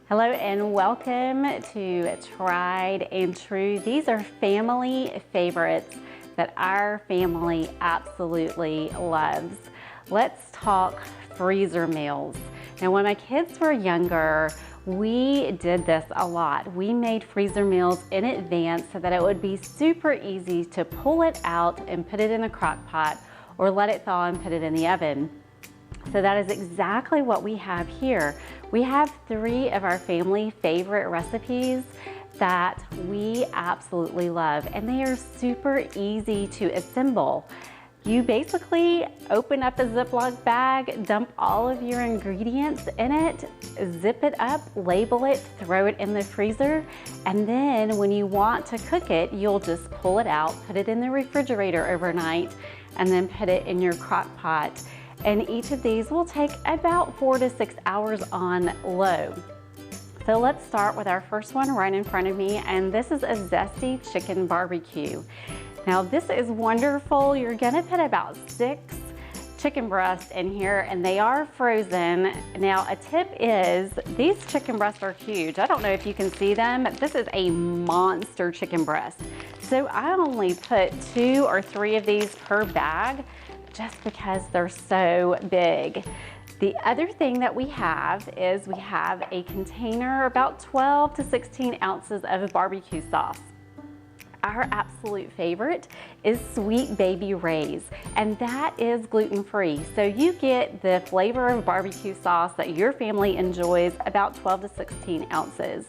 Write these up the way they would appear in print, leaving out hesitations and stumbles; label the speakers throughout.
Speaker 1: Hello and welcome to Tried and True. These are family favorites that our family absolutely loves. Let's talk freezer meals. Now, when my kids were younger, we did this a lot. We made freezer meals in advance so that it would be super easy to pull it out and put it in a crock pot or let it thaw and put it in the oven. So that is exactly what we have here. We have 3 of our family favorite recipes that we absolutely love, and they are super easy to assemble. You basically open up a Ziploc bag, dump all of your ingredients in it, zip it up, label it, throw it in the freezer, and then when you want to cook it, you'll just pull it out, put it in the refrigerator overnight, and then put it in your crock pot. And each of these will take about 4 to 6 hours on low. So let's start with our first one right in front of me, and this is a Zesty chicken barbecue. Now this is wonderful. You're gonna put about 6 chicken breasts in here, and they are frozen. Now a tip is, these chicken breasts are huge. I don't know if you can see them. This is a monster chicken breast. So I only put 2 or 3 of these per bag, just because they're so big. The other thing that we have is we have a container, about 12 to 16 ounces of barbecue sauce. Our absolute favorite is Sweet Baby Ray's, and that is gluten-free. So you get the flavor of barbecue sauce that your family enjoys, about 12 to 16 ounces.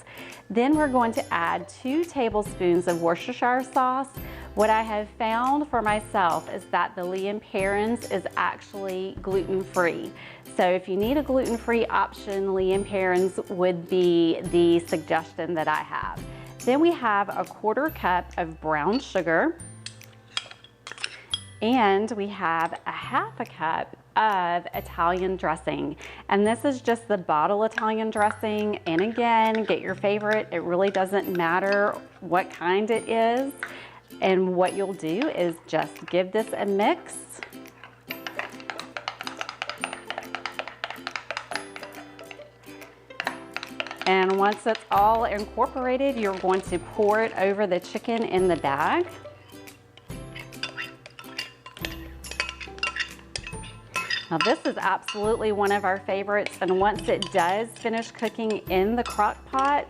Speaker 1: Then we're going to add 2 tablespoons of Worcestershire sauce. What I have found for myself is that the Lea & Perrins is actually gluten-free. So if you need a gluten-free option, Lea & Perrins would be the suggestion that I have. Then we have a 1/4 cup of brown sugar, and we have a 1/2 cup of Italian dressing. And this is just the bottle Italian dressing. And again, get your favorite. It really doesn't matter what kind it is. And what you'll do is just give this a mix. And once it's all incorporated, you're going to pour it over the chicken in the bag. Now this is absolutely one of our favorites, and once it does finish cooking in the crock pot,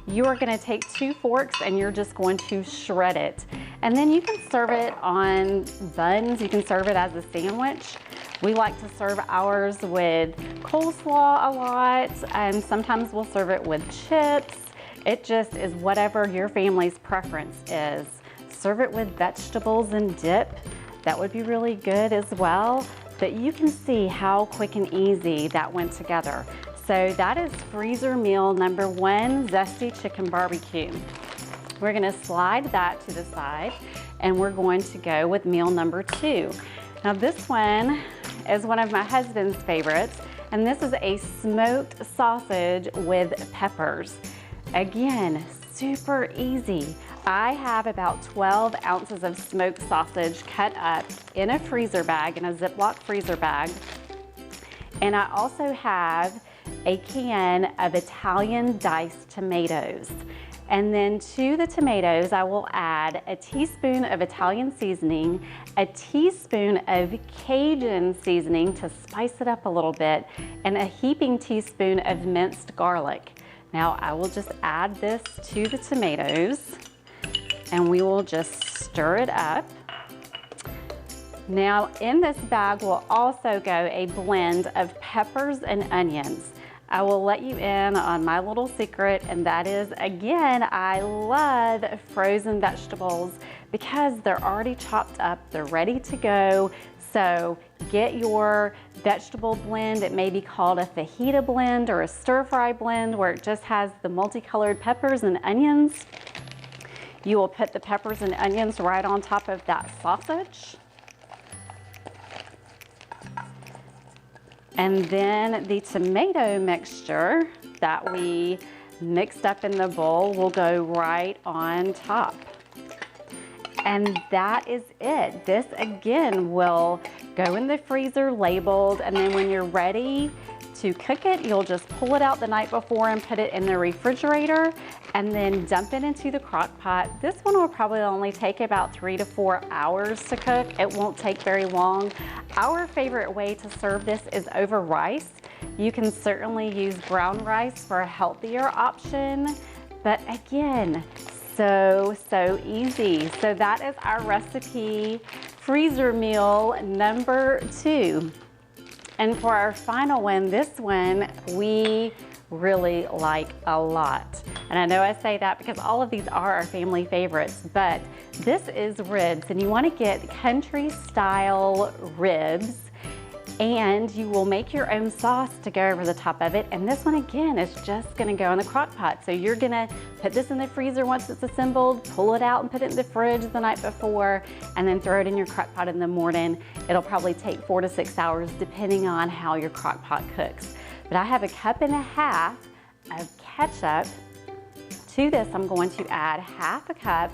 Speaker 1: you are going to take 2 forks and you're just going to shred it. And then you can serve it on buns, you can serve it as a sandwich. We like to serve ours with coleslaw a lot, and sometimes we'll serve it with chips. It just is whatever your family's preference is. Serve it with vegetables and dip. That would be really good as well. But you can see how quick and easy that went together. So that is freezer meal number 1, Zesty chicken barbecue. We're gonna slide that to the side, and we're going to go with meal number 2. Now this one is one of my husband's favorites, and this is a smoked sausage with peppers. Again, super easy. I have about 12 ounces of smoked sausage cut up in a freezer bag, in a Ziploc freezer bag. And I also have a can of Italian diced tomatoes. And then to the tomatoes, I will add a teaspoon of Italian seasoning, a teaspoon of Cajun seasoning to spice it up a little bit, and a heaping teaspoon of minced garlic. Now I will just add this to the tomatoes, and we will just stir it up. Now in this bag will also go a blend of peppers and onions. I will let you in on my little secret, and that is, again, I love frozen vegetables because they're already chopped up, they're ready to go. So get your vegetable blend. It may be called a fajita blend or a stir-fry blend, where it just has the multicolored peppers and onions. You will put the peppers and onions right on top of that sausage. And then the tomato mixture that we mixed up in the bowl will go right on top. And that is it. This again will go in the freezer labeled, and then when you're ready To cook it, you'll just pull it out the night before and put it in the refrigerator and then dump it into the crock pot. This one will probably only take about 3 to 4 hours to cook. It won't take very long. Our favorite way to serve this is over rice. You can certainly use brown rice for a healthier option, but again, so easy. So that is our recipe, freezer meal number 2. And for our final one, this one we really like a lot. And I know I say that because all of these are our family favorites, but this is ribs, and you want to get country style ribs, and you will make your own sauce to go over the top of it. And this one again is just gonna go in the crock pot. So you're gonna put this in the freezer once it's assembled, pull it out and put it in the fridge the night before, and then throw it in your crock pot in the morning. It'll probably take 4 to 6 hours depending on how your crock pot cooks. But I have a 1.5 cups of ketchup. To this, I'm going to add 1/2 cup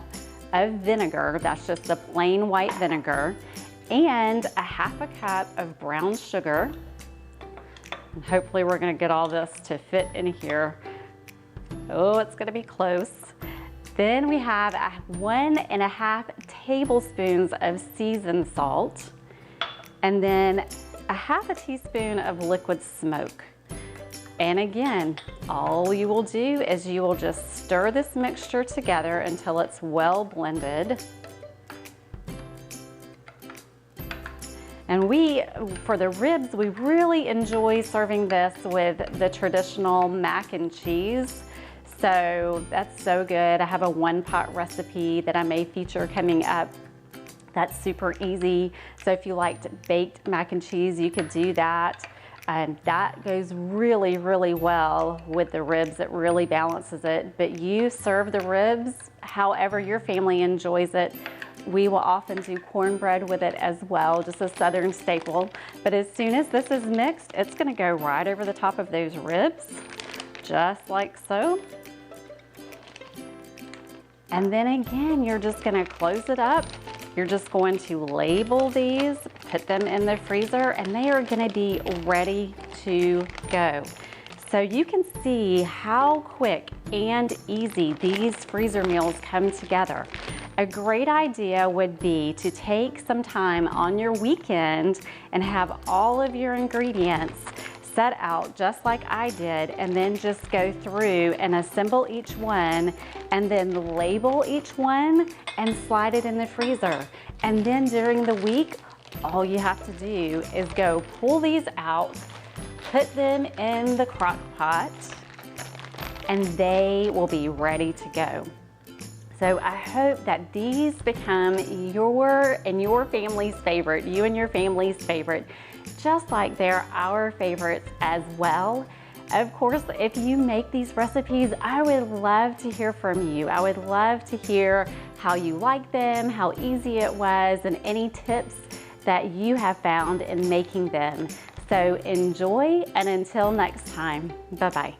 Speaker 1: of vinegar. That's just a plain white vinegar. And 1/2 cup of brown sugar. And hopefully we're gonna get all this to fit in here. Oh, it's gonna be close. Then we have 1.5 tablespoons of seasoned salt, and then 1/2 teaspoon of liquid smoke. And again, all you will do is you will just stir this mixture together until it's well blended. And for the ribs, we really enjoy serving this with the traditional mac and cheese. So that's so good. I have a 1-pot recipe that I may feature coming up. That's super easy. So if you liked baked mac and cheese, you could do that. And that goes really, really well with the ribs. It really balances it. But you serve the ribs however your family enjoys it. We will often do cornbread with it as well, just a Southern staple. But as soon as this is mixed, it's gonna go right over the top of those ribs, just like so. And then again, you're just gonna close it up. You're just going to label these, put them in the freezer, and they are gonna be ready to go. So you can see how quick and easy these freezer meals come together. A great idea would be to take some time on your weekend and have all of your ingredients set out just like I did, and then just go through and assemble each one and then label each one and slide it in the freezer. And then during the week, all you have to do is go pull these out, put them in the crock pot, and they will be ready to go. So I hope that these become your and your family's favorite, you and your family's favorite, just like they're our favorites as well. Of course, if you make these recipes, I would love to hear from you. I would love to hear how you like them, how easy it was, and any tips that you have found in making them. So enjoy, and until next time, bye-bye.